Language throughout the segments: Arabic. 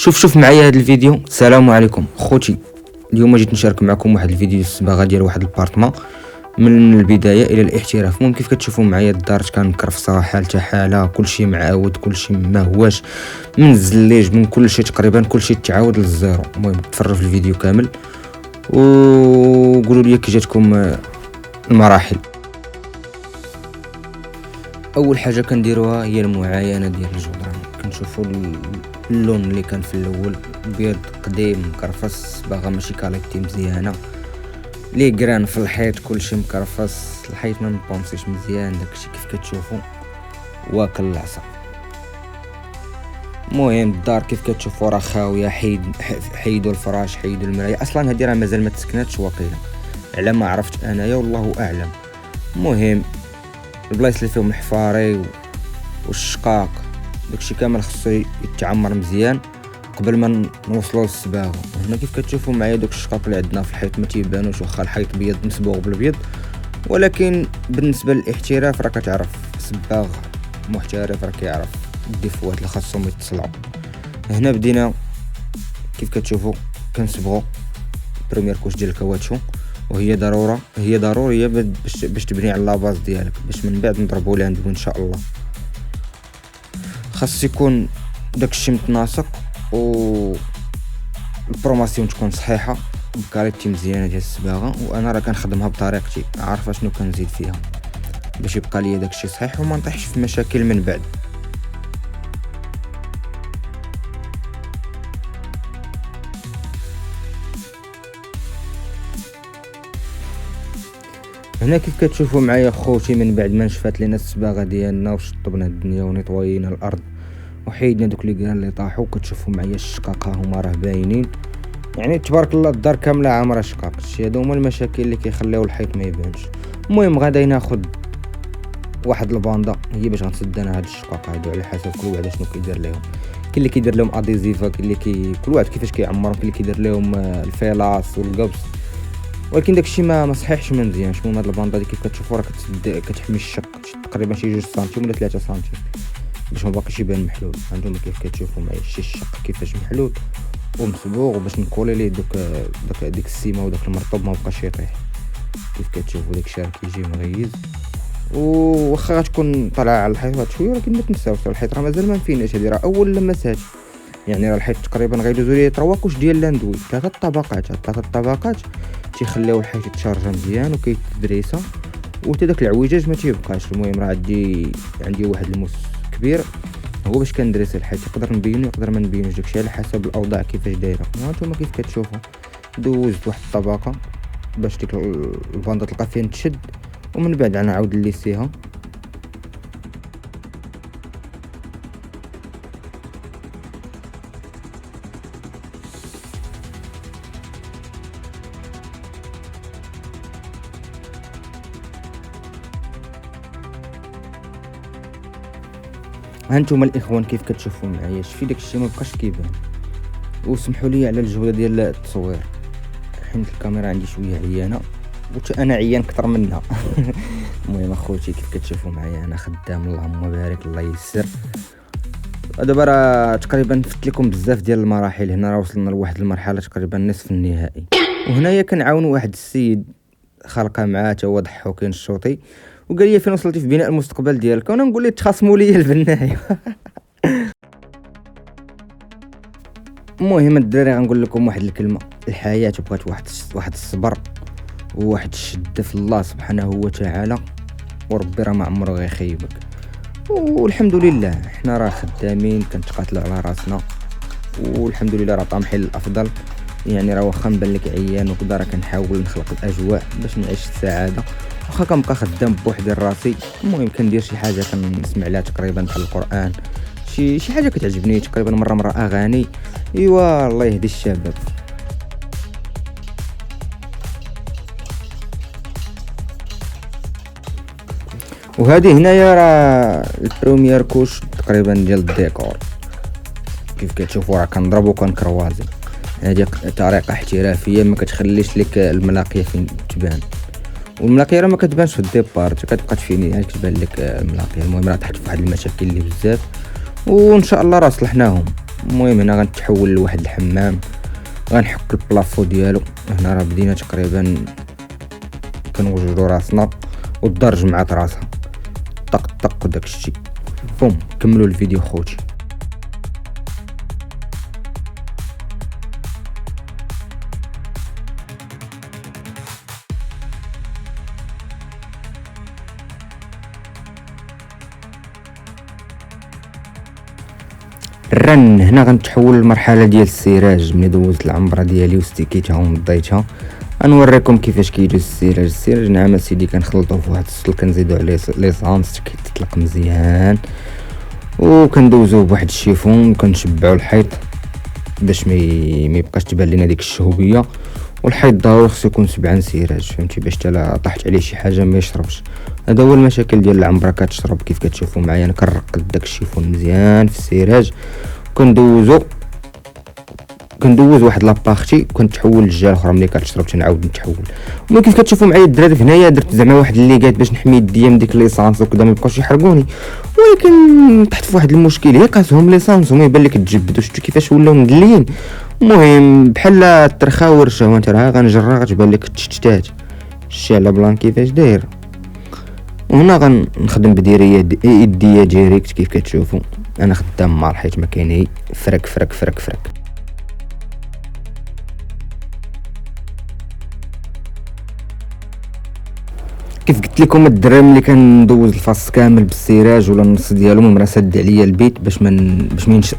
شوف معايا هذا الفيديو. السلام عليكم خوتي. اليوم جيت نشارك معكم واحد الفيديو الصباغه ديال واحد البارطمون من البدايه الى الاحتراف. المهم كيف كتشوفوا معايا الدار كان مكرفصه حالتها حاله، كلشي معاود، كلشي ما هواش من الزليج، من كلشي تقريبا كلشي تعاود للزيرو. المهم تفرجوا في الفيديو كامل وقولوا لي كي جاتكم المراحل. اول حاجه كنديروها هي المعاينه ديال الجدران. كنشوفوا اللون اللي كان في الاول بيض قديم مكرفص، باغا ماشي كاليتي مزيانه، لي كران في الحيط كلشي مكرفص، الحيط ما مبونسيش مزيان، داكشي كيف كتشوفوا واكل العصا. المهم الدار كيف كتشوفوا راه خاويه، حيدوا الفراش، حيدوا المرايه. اصلا هادي راه مازال ما تسكناتش واقيلا على ما عرفت انايا والله اعلم. المهم البلايص اللي فيهم الحفاري والشقاق داكشي كامل خصو يتعمر مزيان قبل ما نوصلوا للصباغه. هنا كيف كتشوفوا معايا دوك الشقاق اللي عندنا في الحيط ما تيبانوش، واخا الحيط بيض مصبوغ بالبيض، ولكن بالنسبه للاحتراف راه كتعرف صباغ محترف راه كيعرف الديفوات اللي خاصهم يتصلعوا. هنا بدينا كيف كتشوفوا كنصبغوا بريمير كوش ديال الكاواتشو، وهي ضروريه باش تبني على لاباز ديالك، باش من بعد نضربوا لها ندوي ان شاء الله. خاص يكون داكشي متناسق و البروماسيون تكون صحيحه بكاليتي مزيانه ديال الصباغه. وانا راه كنخدمها بطريقتي، عارفه شنو كنزيد فيها باش يبقى ليا داكشي صحيح وما نطيحش في مشاكل من بعد. هنا كيف كتشوفوا معايا خوتي من بعد ما نشفات لينا الصباغه ديالنا وشطبنا الدنيا ونطوينا الارض وحيدنا دوك لي كران اللي طاحوا، كتشوفوا معايا الشقاق هما راه باينين، يعني تبارك الله الدار كامله عامره شقاق. شتي هادو هما المشاكل اللي كيخليو الحيط ما يبانش. المهم غادي ناخذ واحد الباندا هي باش غنسد انا هاد الشقاق هادو على حسب كل واحد شنو كيدير لهم. كاين اللي كيدير لهم اديزيفا، كاين اللي كل واحد كيفاش كيعمرهم، كاين اللي كيدير لهم الفيلاص والقبص، ولكن داكشي ما صحيحش ما مزيانش. المهم هاد الباندا اللي كيف كتشوفوا راه كتحمي الشق تقريبا شي 2 سنتيم ولا 3 سنتيم باش ما باقيش يبان محلول. هانتوما كيف كتشوفوا معايا شي الشق كيفاش محلول ومصبوغ، وباش نكولي ليه ديك السيمه وداك المرطوب ما بقاش يطيح. كيف كتشوفوا داك الشارع كيجي مغيز، وواخا غتكون طالعه على الحيط هاد شويه، ولكن ما تنساوش الحيط راه مازال ما مفيناش. هادي راه اول لمسات، يعني راه الحيط تقريبا غيدوزو ليه 3 كوش ديال لاندوي، 3 طبقات. هاد 3 طبقات تيخليو الحيط يتشارجا مزيان وكيتدريسا وحتى داك العويجاج ما تيبقاش. المهم راه عندي واحد الموس كبير هو باش كندرس الحيط، يقدر نبينو يقدر ما نبينوش، داكشي على حسب الاوضاع كيفاش دايره. هانتوما كيف كتشوفوا دوزت واحد الطبقه باش ديك الباندا تلقى فين تشد، ومن بعد غنعاود نليسيها. هانتوما الاخوان كيف كتشوفوا معايا شفي داكشي ما بقاش كيبان. وسمحوا لي على الجوده ديال التصوير حيت الكاميرا عندي شويه عيانه وتا انا عيان اكثر منها. المهم اخوتي كيف كتشوفوا معايا انا خدام اللهم بارك الله يسر. دابا راه تقريبا فت لكم بزاف ديال المراحل. هنا راه وصلنا لواحد المرحله تقريبا نصف النهائي، وهنايا كنعاونوا واحد السيد خلقه معاه تا هو ضحوكين الشوطي، وقال لي فين وصلتي في بناء المستقبل ديالك، وانا نقول ليه تخاصموا لي البنايه. المهم الدراري غنقول لكم واحد الكلمه، الحياه بغات واحد الصبر وواحد الشده في الله سبحانه وتعالى، وربي راه ما عمره غيخيبك. والحمد لله حنا راه خدامين كنتقاتلوا على راسنا، والحمد لله راه طامحين للافضل. يعني راه واخا نبان لك عيان وكذا راه كنحاول نخلق الاجواء باش نعيش السعاده، واخا كنبقى خدام بوحدي راسي. المهم كندير شي حاجه كنسمع لها تقريبا بحال القران، شي حاجه كتعجبني تقريبا، مره اغاني. ايوا الله يهدي الشباب. وهذه هنايا راه البروميير كوش تقريبا ديال الديكور. كيف كتشوفوا راه كنضربو كنكروازي، هذه طريقه احترافيه ما كتخليش لك الملاقيه فين تبان، والملاقيه راه ما كتبانش في الديبار، حتى كتبقى تفيني يعني كتبان لك الملاقيه. المهم راه تحت في واحد المشاكل اللي بزاف، وان شاء الله راه صلحناهم. المهم هنا غنتحول لواحد الحمام، غنحك البلافو ديالو. هنا راه بدينا تقريبا كنوجدو راسنا والدرج مع راسها طق طق وداكشي. بوم، كملوا الفيديو خوتي. الرن هنا غنتحول للمرحله ديال السراج. ملي دوزت العنبره ديالي وستيكيتها ومضيتها غنوريكم كيفاش كيدوز السراج. السراج نعم سيدي كنخلطوه في واحد السطل، كنزيدو عليه ليسانس كيتطلق مزيان، وكندوزوه بواحد الشيفون وكنشبعو الحيط باش ما يبقاش تبان لينا ديك الشهوبيه. والحيط ضروري خصو يكون سبعان سراج، فهمتي، باش حتى طاحت عليه شي حاجه ما يشربش. هذا هو المشاكل ديال العنبره كتشرب. كيف كتشوفوا معايا انا كنرقد داك الشيفون مزيان في السراج، كندوز واحد لابارتي وكنتحول للجهه الاخرى. ملي كتشرب تنعاود نتحول. وملي كيف كتشوفوا معايا الدراري في هنايا درت زعما واحد الليغات باش نحمي يديا من ديك ليسانس وكذا ما يبقاوش يحرقوني، ولكن طحت في واحد المشكل. هي قاسهم ليسانس وما يبان لك تجبدوا. شفتوا كيفاش ولاو مدلين؟ المهم بحال الترخاور الشهوه راه غنجرها غتبان لك التشتات. شتي على بلان كيفاش داير. وهنا غنخدم بديريه يديا ديريكت. كيف كتشوفوا انا خدام مع الحيط ما كاين فرك فرك فرك فرك. كيف قلت لكم الدراري، ملي كندوز الفاص كامل بالسراج ولا النص ديالو ممرا سد عليا البيت باش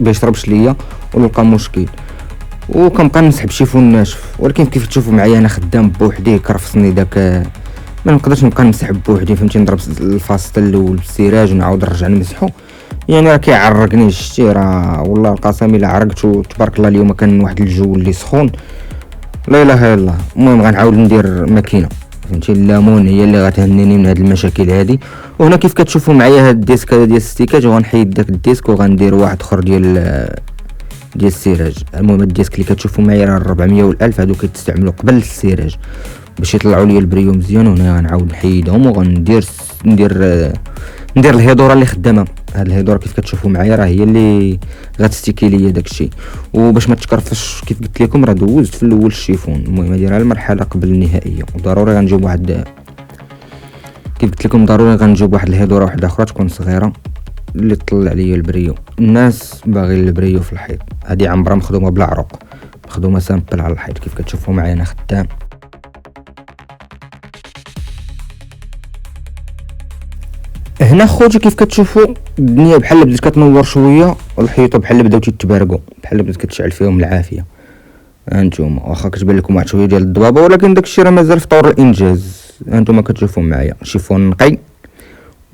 ما يشربش ليا ولقى مشكل، وكنبقى نسحب شيفون ناشف. ولكن كيف تشوفوا معايا انا خدام بوحدي كرفصني داك، ما نقدرش نبقى نسحب بوحدي، فهمتي. نضرب الفاص الاول بالسراج ونعاود نرجع نمسحو، يعني راه كيعرقني. شتي راه والله القسم الا عرقت. وتبارك الله اليوم كان واحد الجو اللي سخون لا اله الا الله. المهم غنعاود ندير ماكينه، فهمتي. الليمون هي اللي غتهنيني من هاد المشاكل هادي. وهنا كيف كتشوفوا معايا هاد الديسك هذا ديال الستيكاج، وغنحيد داك الديسك وغندير واحد اخر ديال السراج. المهم الديسك اللي كتشوفوا معايا راه 400 و1000 هادو كيتستعملوا قبل السراج باش يطلعوا لي البريو مزيان. وهنا غنعاود نحيدهم وغندير ندير الهيدوره اللي خدامه. هاد الهيدوره كيف كتشوفوا معايا راه هي اللي غتستيكي ليا داكشي. وباش ما تكرفش كيف قلت لكم راه دوزت في الاول الشيفون. المهم هادي راه المرحله قبل النهائيه. وضروري غنجيب واحد، كيف قلت لكم ضروري غنجيب واحد الهيدوره واحده اخرى تكون صغيره اللي تطلع ليا البريو. الناس باغي البريو في الحيط. هادي عنبره مخدومه بلا عروق، مخدومه سامبل على الحيط. كيف كتشوفوا معايا انا خدام. هنا خوتي كيف كتشوفوا الدنيا بحال بدات كتنور شويه، والحيطه بحال بداو تيتبارقوا، بحال بدات كتشعل فيهم العافيه. هانتوما واخا كتبان لكم واحد شويه ديال الضبابه، ولكن داكشي راه مازال في طور الانجاز. هانتوما كتشوفوا معايا شيفون نقي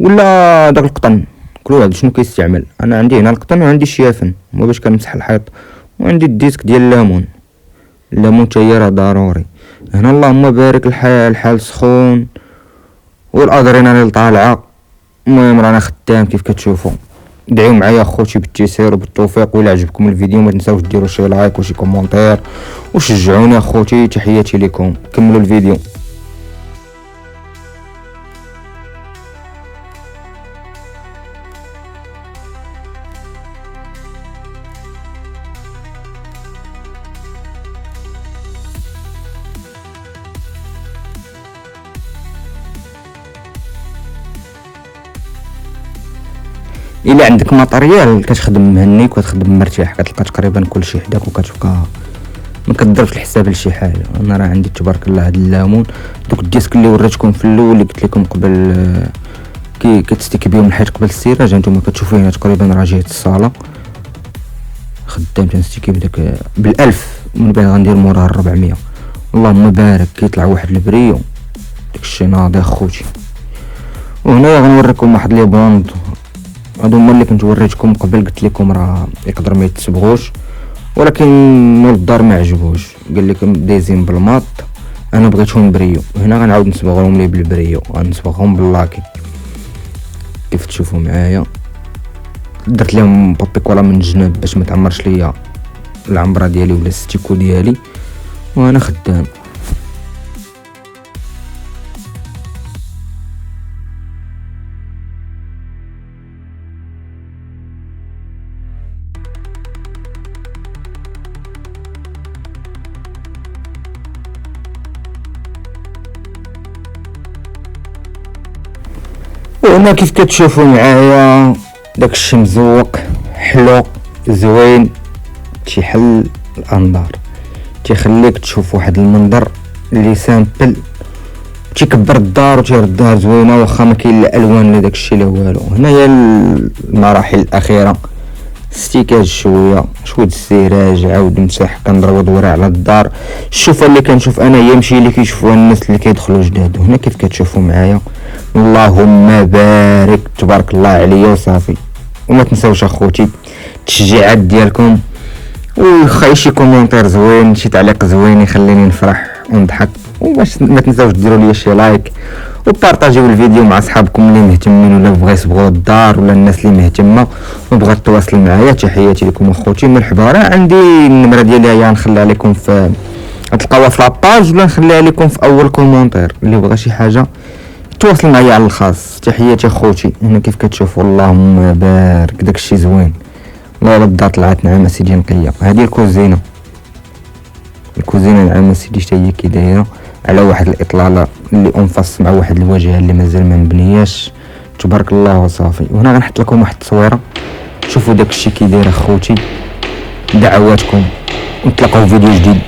ولا داك القطن. كل واحد شنو كيستعمل. انا عندي هنا القطن وعندي الشيافن هو باش كنمسح الحيط، وعندي الديسك ديال الليمون حتى هي راه ضروري. هنا اللهم بارك الحال سخون والادرينالين طالعه. المهم رانا خدام كيف كتشوفوا. دعيو معايا اخوتي بالتيسير وبالتوفيق. وإلا عجبكم الفيديو ما تنساوش ديروا شي لايك وشي كومونتير وشجعوني اخوتي. تحياتي لكم، كملوا الفيديو. الا عندك ماتريال كتخدم مهنيك وكتخدم مرتاح، كتلقى تقريبا كلشي حداك وكتبقى ما كضربش الحساب لشي حاجه. انا راه عندي تبارك الله هاد الليمون. دوك الديسك اللي وريتكم في الاول اللي قلت لكم قبل كتستيكي بهم الحيط قبل السراج، هانتوما كتشوفوا هنا تقريبا راه جهه الصاله خدام تنستيكي بداك بالالف. من بعد غندير موراها 400. اللهم بارك كيطلع واحد البريو داكشي ناضي اخوتي. وهنايا غنوريكم واحد لي بوند. هادو هما اللي كنت وريتكم قبل، قلت لكم راه يقدر ما يتصبغوش، ولكن مول الدار ما عجبوش، قال لكم دايزين بالماط. انا بغيتهم بريو. هنا غنعاود نصبغهم لي بالبريو، غنصبغهم باللاكي كيف تشوفوا معايا. درت لهم بابي كولا من الجناب باش ما تعمرش ليا العنبره ديالي ولا الستيكو ديالي. وانا خدام. وهنا كيف كتشوفوا معايا داكشي مزوق حلو زوين تيحل الانظار، تيخليك تشوف واحد المنظر اللي سامبل، تيكبر الدار وتيردها زوينه واخا ما كاين لا الوان لا داكشي لا والو. هنايا المراحل الاخيره ستيكاج شويه السيراج، عاود مسح كنضربو دوره على الدار. الشوفه اللي كنشوف انا هي ماشي اللي كيشوفوها الناس اللي كيدخلوا جداد. هنا كيف كتشوفوا معايا اللهم بارك تبارك الله عليا وصافي. وما تنساوش اخوتي التشجيعات ديالكم وخا شي كومونتير زوين شي تعليق زوين يخليني نفرح ونضحك، وباش ما تنساوش ديروا لي شي لايك وبارطاجيو الفيديو مع صحابكم اللي مهتمين ولا بغا يصبغوا الدار ولا الناس اللي مهتمه وبغات تواصل معايا. تحياتي لكم اخوتي مرحبا. راه عندي النمره ديالي هي نخليها لكم في تلقاوها في لاباج ولا نخليها لكم في اول كومونتير، اللي بغى شي حاجه تواصل معايا على الخاص. تحياتي اخوتي. هنا كيف كتشوفوا اللهم بارك داكشي زوين والله الدار طلعت نعم سيدي نقيه. هذه الكوزينه نعم سيدي حتى هي كي دايره على واحد الاطلاله اللي انفص مع واحد الواجهه اللي مازال ما مبنياش تبارك الله وصافي. وهنا غنحط لكم واحد التصويره شوفوا داكشي كي داير اخوتي. دعواتكم نتلاقاو في فيديو جديد.